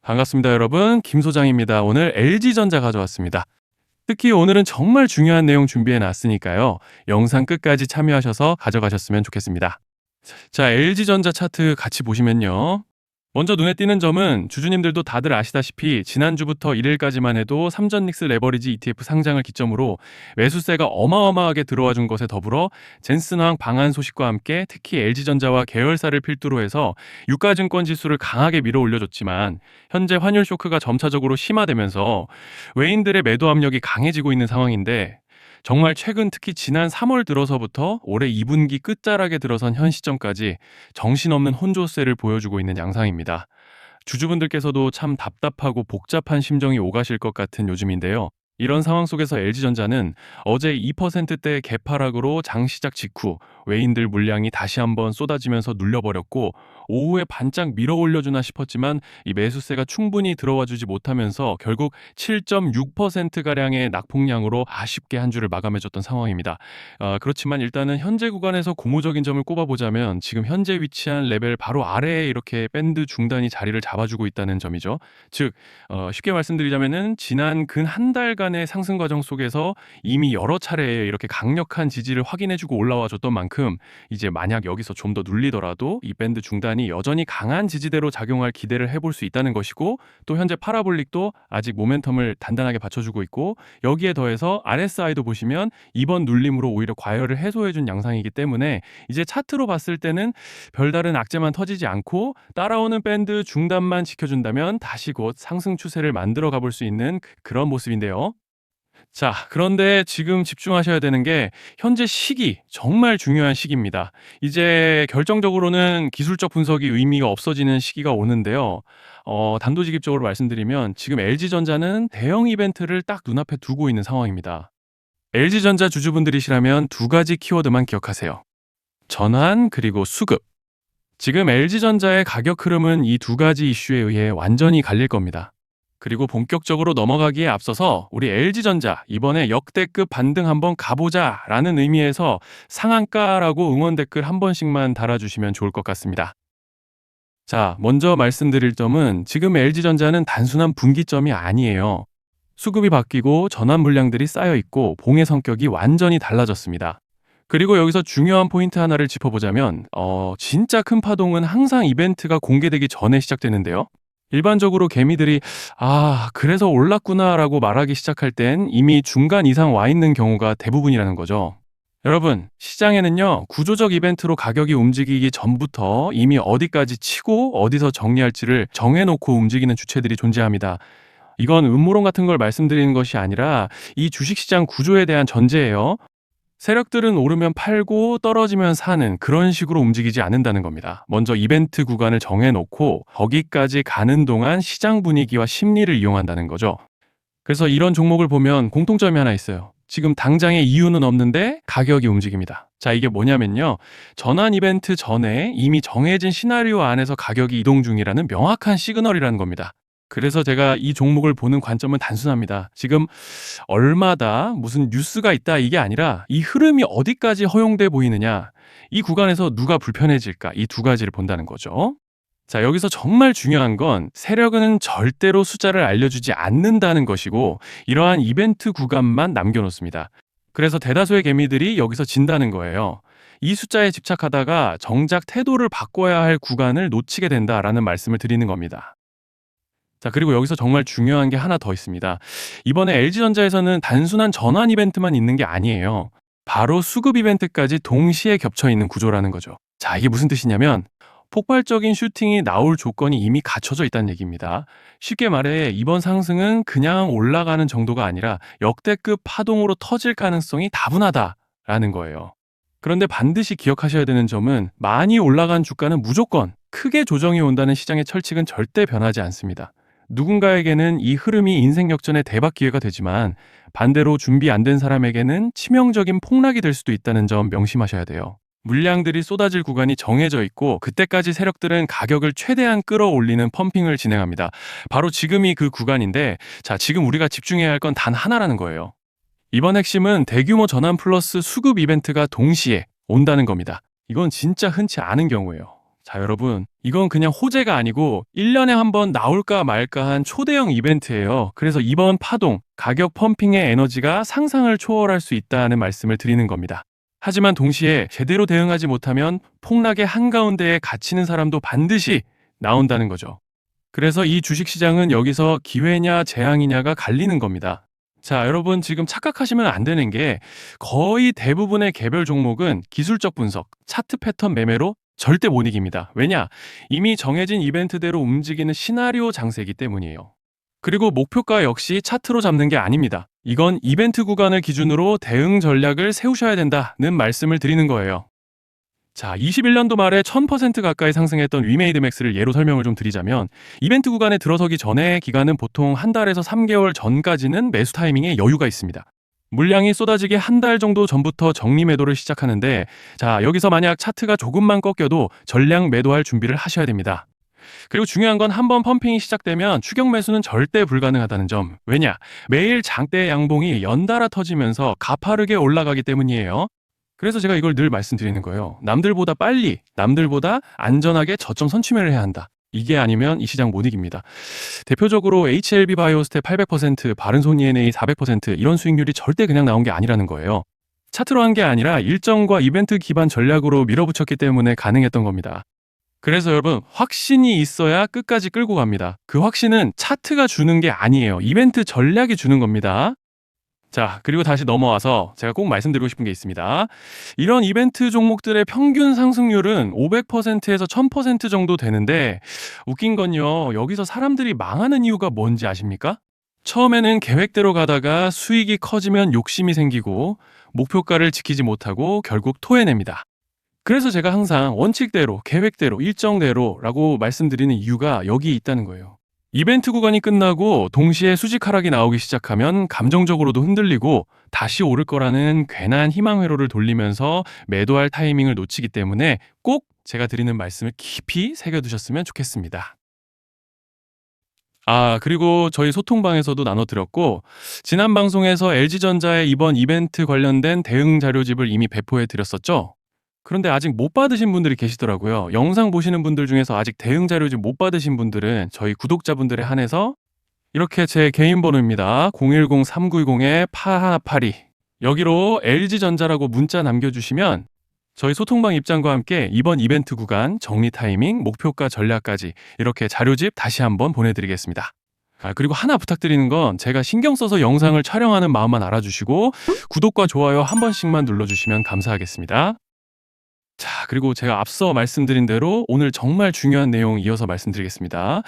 반갑습니다, 여러분. 김 소장입니다. 오늘 LG전자 가져왔습니다. 특히 오늘은 정말 중요한 내용 준비해 놨으니까요. 영상 끝까지 참여하셔서 가져가셨으면 좋겠습니다. 자, LG전자 차트 같이 보시면요. 먼저 눈에 띄는 점은 주주님들도 다들 아시다시피 지난주부터 1일까지만 해도 삼전닉스 레버리지 ETF 상장을 기점으로 매수세가 어마어마하게 들어와 준 것에 더불어 젠슨황 방한 소식과 함께 특히 LG전자와 계열사를 필두로 해서 유가증권 지수를 강하게 밀어 올려줬지만 현재 환율 쇼크가 점차적으로 심화되면서 외인들의 매도 압력이 강해지고 있는 상황인데 정말 최근 특히 지난 3월 들어서부터 올해 2분기 끝자락에 들어선 현 시점까지 정신없는 혼조세를 보여주고 있는 양상입니다. 주주분들께서도 참 답답하고 복잡한 심정이 오가실 것 같은 요즘인데요. 이런 상황 속에서 LG전자는 어제 2%대 개파락으로 장 시작 직후 외인들 물량이 다시 한번 쏟아지면서 눌려버렸고 오후에 반짝 밀어 올려주나 싶었지만 이 매수세가 충분히 들어와 주지 못하면서 결국 7.6%가량의 낙폭량으로 아쉽게 한 주를 마감해줬던 상황입니다. 그렇지만 일단은 현재 구간에서 고무적인 점을 꼽아보자면 지금 현재 위치한 레벨 바로 아래에 이렇게 밴드 중단이 자리를 잡아주고 있다는 점이죠. 즉 쉽게 말씀드리자면은 지난 근 한 달간의 상승 과정 속에서 이미 여러 차례 이렇게 강력한 지지를 확인해주고 올라와 줬던 만큼 이제 만약 여기서 좀 더 눌리더라도 이 밴드 중단이 여전히 강한 지지대로 작용할 기대를 해볼 수 있다는 것이고 또 현재 파라볼릭도 아직 모멘텀을 단단하게 받쳐주고 있고 여기에 더해서 RSI도 보시면 이번 눌림으로 오히려 과열을 해소해준 양상이기 때문에 이제 차트로 봤을 때는 별다른 악재만 터지지 않고 따라오는 밴드 중단만 지켜준다면 다시 곧 상승 추세를 만들어 가볼 수 있는 그런 모습인데요. 자, 그런데 지금 집중하셔야 되는 게 현재 시기, 정말 중요한 시기입니다. 이제 결정적으로는 기술적 분석이 의미가 없어지는 시기가 오는데요. 단도직입적으로 말씀드리면 지금 LG전자는 대형 이벤트를 딱 눈앞에 두고 있는 상황입니다. LG전자 주주분들이시라면 두 가지 키워드만 기억하세요. 전환 그리고 수급. 지금 LG전자의 가격 흐름은 이 두 가지 이슈에 의해 완전히 갈릴 겁니다. 그리고 본격적으로 넘어가기에 앞서서 우리 LG전자 이번에 역대급 반등 한번 가보자 라는 의미에서 상한가라고 응원 댓글 한 번씩만 달아주시면 좋을 것 같습니다. 자, 먼저 말씀드릴 점은 지금 LG전자는 단순한 분기점이 아니에요. 수급이 바뀌고 전환 물량들이 쌓여 있고 봉의 성격이 완전히 달라졌습니다. 그리고 여기서 중요한 포인트 하나를 짚어보자면 진짜 큰 파동은 항상 이벤트가 공개되기 전에 시작되는데요. 일반적으로 개미들이 그래서 올랐구나라고 말하기 시작할 땐 이미 중간 이상 와 있는 경우가 대부분이라는 거죠. 여러분, 시장에는요, 구조적 이벤트로 가격이 움직이기 전부터 이미 어디까지 치고 어디서 정리할지를 정해놓고 움직이는 주체들이 존재합니다. 이건 음모론 같은 걸 말씀드리는 것이 아니라 이 주식시장 구조에 대한 전제예요. 세력들은 오르면 팔고 떨어지면 사는 그런 식으로 움직이지 않는다는 겁니다. 먼저 이벤트 구간을 정해놓고 거기까지 가는 동안 시장 분위기와 심리를 이용한다는 거죠. 그래서 이런 종목을 보면 공통점이 하나 있어요. 지금 당장의 이유는 없는데 가격이 움직입니다. 자, 이게 뭐냐면요. 전환 이벤트 전에 이미 정해진 시나리오 안에서 가격이 이동 중이라는 명확한 시그널이라는 겁니다. 그래서 제가 이 종목을 보는 관점은 단순합니다. 지금 얼마다 무슨 뉴스가 있다 이게 아니라 이 흐름이 어디까지 허용돼 보이느냐, 이 구간에서 누가 불편해질까, 이 두 가지를 본다는 거죠. 자, 여기서 정말 중요한 건 세력은 절대로 숫자를 알려주지 않는다는 것이고 이러한 이벤트 구간만 남겨놓습니다. 그래서 대다수의 개미들이 여기서 진다는 거예요. 이 숫자에 집착하다가 정작 태도를 바꿔야 할 구간을 놓치게 된다라는 말씀을 드리는 겁니다. 자, 그리고 여기서 정말 중요한 게 하나 더 있습니다. 이번에 LG전자에서는 단순한 전환 이벤트만 있는 게 아니에요. 바로 수급 이벤트까지 동시에 겹쳐 있는 구조라는 거죠. 자, 이게 무슨 뜻이냐면 폭발적인 슈팅이 나올 조건이 이미 갖춰져 있다는 얘기입니다. 쉽게 말해 이번 상승은 그냥 올라가는 정도가 아니라 역대급 파동으로 터질 가능성이 다분하다라는 거예요. 그런데 반드시 기억하셔야 되는 점은 많이 올라간 주가는 무조건 크게 조정이 온다는 시장의 철칙은 절대 변하지 않습니다. 누군가에게는 이 흐름이 인생 역전의 대박 기회가 되지만 반대로 준비 안 된 사람에게는 치명적인 폭락이 될 수도 있다는 점 명심하셔야 돼요. 물량들이 쏟아질 구간이 정해져 있고 그때까지 세력들은 가격을 최대한 끌어올리는 펌핑을 진행합니다. 바로 지금이 그 구간인데, 자, 지금 우리가 집중해야 할 건 단 하나라는 거예요. 이번 핵심은 대규모 전환 플러스 수급 이벤트가 동시에 온다는 겁니다. 이건 진짜 흔치 않은 경우예요. 자, 여러분, 이건 그냥 호재가 아니고 1년에 한 번 나올까 말까 한 초대형 이벤트예요. 그래서 이번 파동, 가격 펌핑의 에너지가 상상을 초월할 수 있다는 말씀을 드리는 겁니다. 하지만 동시에 제대로 대응하지 못하면 폭락의 한가운데에 갇히는 사람도 반드시 나온다는 거죠. 그래서 이 주식시장은 여기서 기회냐 재앙이냐가 갈리는 겁니다. 자, 여러분 지금 착각하시면 안 되는 게 거의 대부분의 개별 종목은 기술적 분석, 차트 패턴 매매로 절대 못 이깁니다. 왜냐? 이미 정해진 이벤트대로 움직이는 시나리오 장세이기 때문이에요. 그리고 목표가 역시 차트로 잡는 게 아닙니다. 이건 이벤트 구간을 기준으로 대응 전략을 세우셔야 된다는 말씀을 드리는 거예요. 자, 21년도 말에 1000% 가까이 상승했던 위메이드맥스를 예로 설명을 좀 드리자면 이벤트 구간에 들어서기 전에 기간은 보통 한 달에서 3개월 전까지는 매수 타이밍에 여유가 있습니다. 물량이 쏟아지기 한 달 정도 전부터 정리 매도를 시작하는데 자, 여기서 만약 차트가 조금만 꺾여도 전량 매도할 준비를 하셔야 됩니다. 그리고 중요한 건 한번 펌핑이 시작되면 추격 매수는 절대 불가능하다는 점. 왜냐? 매일 장대 양봉이 연달아 터지면서 가파르게 올라가기 때문이에요. 그래서 제가 이걸 늘 말씀드리는 거예요. 남들보다 빨리, 남들보다 안전하게 저점 선취매를 해야 한다. 이게 아니면 이 시장 못 이깁니다. 대표적으로 HLB 바이오스텝 800%, 바른손 ENA 400% 이런 수익률이 절대 그냥 나온 게 아니라는 거예요. 차트로 한 게 아니라 일정과 이벤트 기반 전략으로 밀어붙였기 때문에 가능했던 겁니다. 그래서 여러분, 확신이 있어야 끝까지 끌고 갑니다. 그 확신은 차트가 주는 게 아니에요. 이벤트 전략이 주는 겁니다. 자, 그리고 다시 넘어와서 제가 꼭 말씀드리고 싶은 게 있습니다. 이런 이벤트 종목들의 평균 상승률은 500%에서 1000% 정도 되는데 웃긴 건요. 여기서 사람들이 망하는 이유가 뭔지 아십니까? 처음에는 계획대로 가다가 수익이 커지면 욕심이 생기고 목표가를 지키지 못하고 결국 토해냅니다. 그래서 제가 항상 원칙대로, 계획대로, 일정대로라고 말씀드리는 이유가 여기 있다는 거예요. 이벤트 구간이 끝나고 동시에 수직 하락이 나오기 시작하면 감정적으로도 흔들리고 다시 오를 거라는 괜한 희망 회로를 돌리면서 매도할 타이밍을 놓치기 때문에 꼭 제가 드리는 말씀을 깊이 새겨두셨으면 좋겠습니다. 아, 그리고 저희 소통방에서도 나눠드렸고 지난 방송에서 LG전자의 이번 이벤트 관련된 대응 자료집을 이미 배포해드렸었죠? 그런데 아직 못 받으신 분들이 계시더라고요. 영상 보시는 분들 중에서 아직 대응 자료집 못 받으신 분들은 저희 구독자분들에 한해서 이렇게 제 개인 번호입니다. 010-3910-8182 여기로 LG전자라고 문자 남겨주시면 저희 소통방 입장과 함께 이번 이벤트 구간 정리 타이밍, 목표가 전략까지 이렇게 자료집 다시 한번 보내드리겠습니다. 그리고 하나 부탁드리는 건 제가 신경 써서 영상을 촬영하는 마음만 알아주시고 구독과 좋아요 한 번씩만 눌러주시면 감사하겠습니다. 자, 그리고 제가 앞서 말씀드린 대로 오늘 정말 중요한 내용 이어서 말씀드리겠습니다.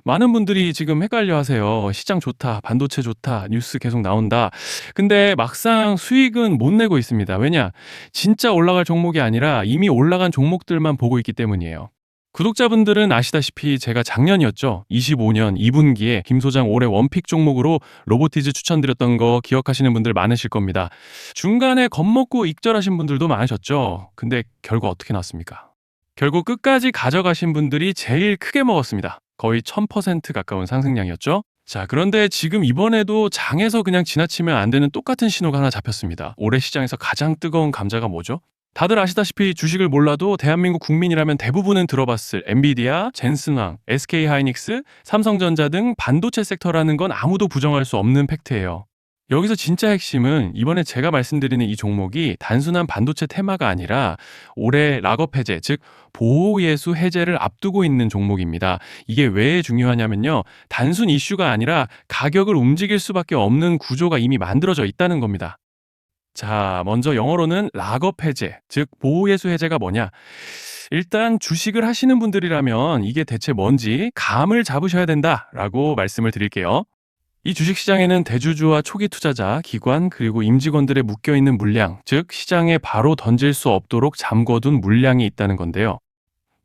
많은 분들이 지금 헷갈려 하세요. 시장 좋다, 반도체 좋다, 뉴스 계속 나온다. 근데 막상 수익은 못 내고 있습니다. 왜냐? 진짜 올라갈 종목이 아니라 이미 올라간 종목들만 보고 있기 때문이에요. 구독자분들은 아시다시피 제가 작년이었죠. 25년 2분기에 김 소장 올해 원픽 종목으로 로보티즈 추천드렸던 거 기억하시는 분들 많으실 겁니다. 중간에 겁먹고 익절하신 분들도 많으셨죠. 근데 결과 어떻게 나왔습니까? 결국 끝까지 가져가신 분들이 제일 크게 먹었습니다. 거의 1000% 가까운 상승량이었죠. 자, 그런데 지금 이번에도 장에서 그냥 지나치면 안 되는 똑같은 신호가 하나 잡혔습니다. 올해 시장에서 가장 뜨거운 감자가 뭐죠? 다들 아시다시피 주식을 몰라도 대한민국 국민이라면 대부분은 들어봤을 엔비디아, 젠슨왕, SK하이닉스, 삼성전자 등 반도체 섹터라는 건 아무도 부정할 수 없는 팩트예요. 여기서 진짜 핵심은 이번에 제가 말씀드리는 이 종목이 단순한 반도체 테마가 아니라 올해 락업 해제, 즉 보호예수 해제를 앞두고 있는 종목입니다. 이게 왜 중요하냐면요. 단순 이슈가 아니라 가격을 움직일 수밖에 없는 구조가 이미 만들어져 있다는 겁니다. 자, 먼저 영어로는 락업 해제, 즉 보호예수 해제가 뭐냐? 일단 주식을 하시는 분들이라면 이게 대체 뭔지 감을 잡으셔야 된다라고 말씀을 드릴게요. 이 주식시장에는 대주주와 초기 투자자, 기관, 그리고 임직원들의 묶여있는 물량, 즉 시장에 바로 던질 수 없도록 잠궈둔 물량이 있다는 건데요.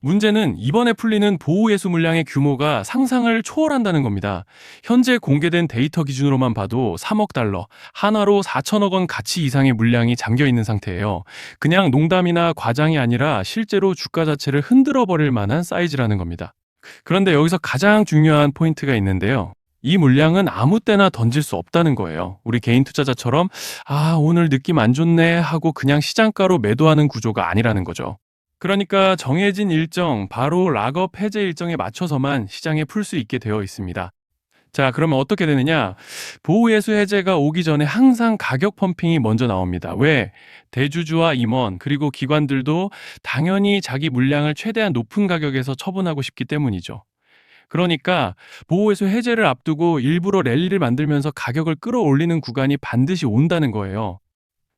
문제는 이번에 풀리는 보호예수 물량의 규모가 상상을 초월한다는 겁니다. 현재 공개된 데이터 기준으로만 봐도 3억 달러, 한화로 4천억 원 가치 이상의 물량이 잠겨 있는 상태예요. 그냥 농담이나 과장이 아니라 실제로 주가 자체를 흔들어 버릴 만한 사이즈라는 겁니다. 그런데 여기서 가장 중요한 포인트가 있는데요. 이 물량은 아무 때나 던질 수 없다는 거예요. 우리 개인 투자자처럼 오늘 느낌 안 좋네 하고 그냥 시장가로 매도하는 구조가 아니라는 거죠. 그러니까 정해진 일정, 바로 락업 해제 일정에 맞춰서만 시장에 풀 수 있게 되어 있습니다. 자, 그러면 어떻게 되느냐? 보호예수 해제가 오기 전에 항상 가격 펌핑이 먼저 나옵니다. 왜? 대주주와 임원, 그리고 기관들도 당연히 자기 물량을 최대한 높은 가격에서 처분하고 싶기 때문이죠. 그러니까 보호예수 해제를 앞두고 일부러 랠리를 만들면서 가격을 끌어올리는 구간이 반드시 온다는 거예요.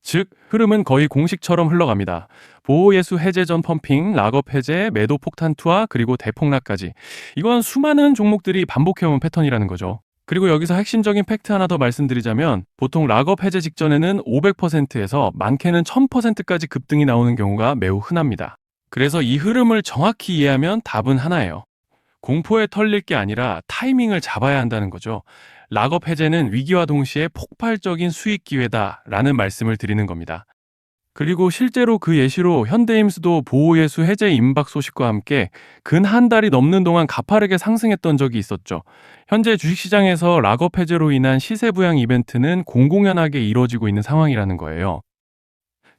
즉, 흐름은 거의 공식처럼 흘러갑니다. 보호예수 해제 전 펌핑, 락업 해제, 매도 폭탄 투하, 그리고 대폭락까지. 이건 수많은 종목들이 반복해온 패턴이라는 거죠. 그리고 여기서 핵심적인 팩트 하나 더 말씀드리자면 보통 락업 해제 직전에는 500%에서 많게는 1000%까지 급등이 나오는 경우가 매우 흔합니다. 그래서 이 흐름을 정확히 이해하면 답은 하나예요. 공포에 털릴 게 아니라 타이밍을 잡아야 한다는 거죠. 락업 해제는 위기와 동시에 폭발적인 수익 기회다라는 말씀을 드리는 겁니다. 그리고 실제로 그 예시로 현대임수도 보호예수 해제 임박 소식과 함께 근 한 달이 넘는 동안 가파르게 상승했던 적이 있었죠. 현재 주식시장에서 락업 해제로 인한 시세 부양 이벤트는 공공연하게 이루어지고 있는 상황이라는 거예요.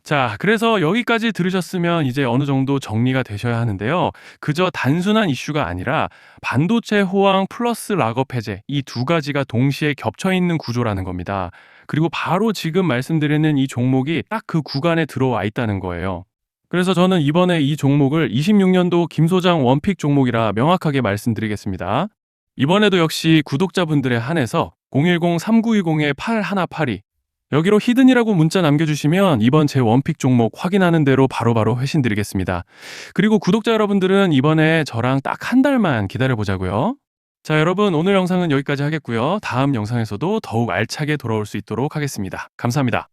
자, 그래서 여기까지 들으셨으면 이제 어느 정도 정리가 되셔야 하는데요. 그저 단순한 이슈가 아니라 반도체 호황 플러스 락업 해제 이 두 가지가 동시에 겹쳐 있는 구조라는 겁니다. 그리고 바로 지금 말씀드리는 이 종목이 딱 그 구간에 들어와 있다는 거예요. 그래서 저는 이번에 이 종목을 26년도 김 소장 원픽 종목이라 명확하게 말씀드리겠습니다. 이번에도 역시 구독자분들에 한해서 010-3920-8182 여기로 히든이라고 문자 남겨주시면 이번 제 원픽 종목 확인하는 대로 바로바로 회신 드리겠습니다. 그리고 구독자 여러분들은 이번에 저랑 딱 한 달만 기다려보자고요. 자, 여러분 오늘 영상은 여기까지 하겠고요. 다음 영상에서도 더욱 알차게 돌아올 수 있도록 하겠습니다. 감사합니다.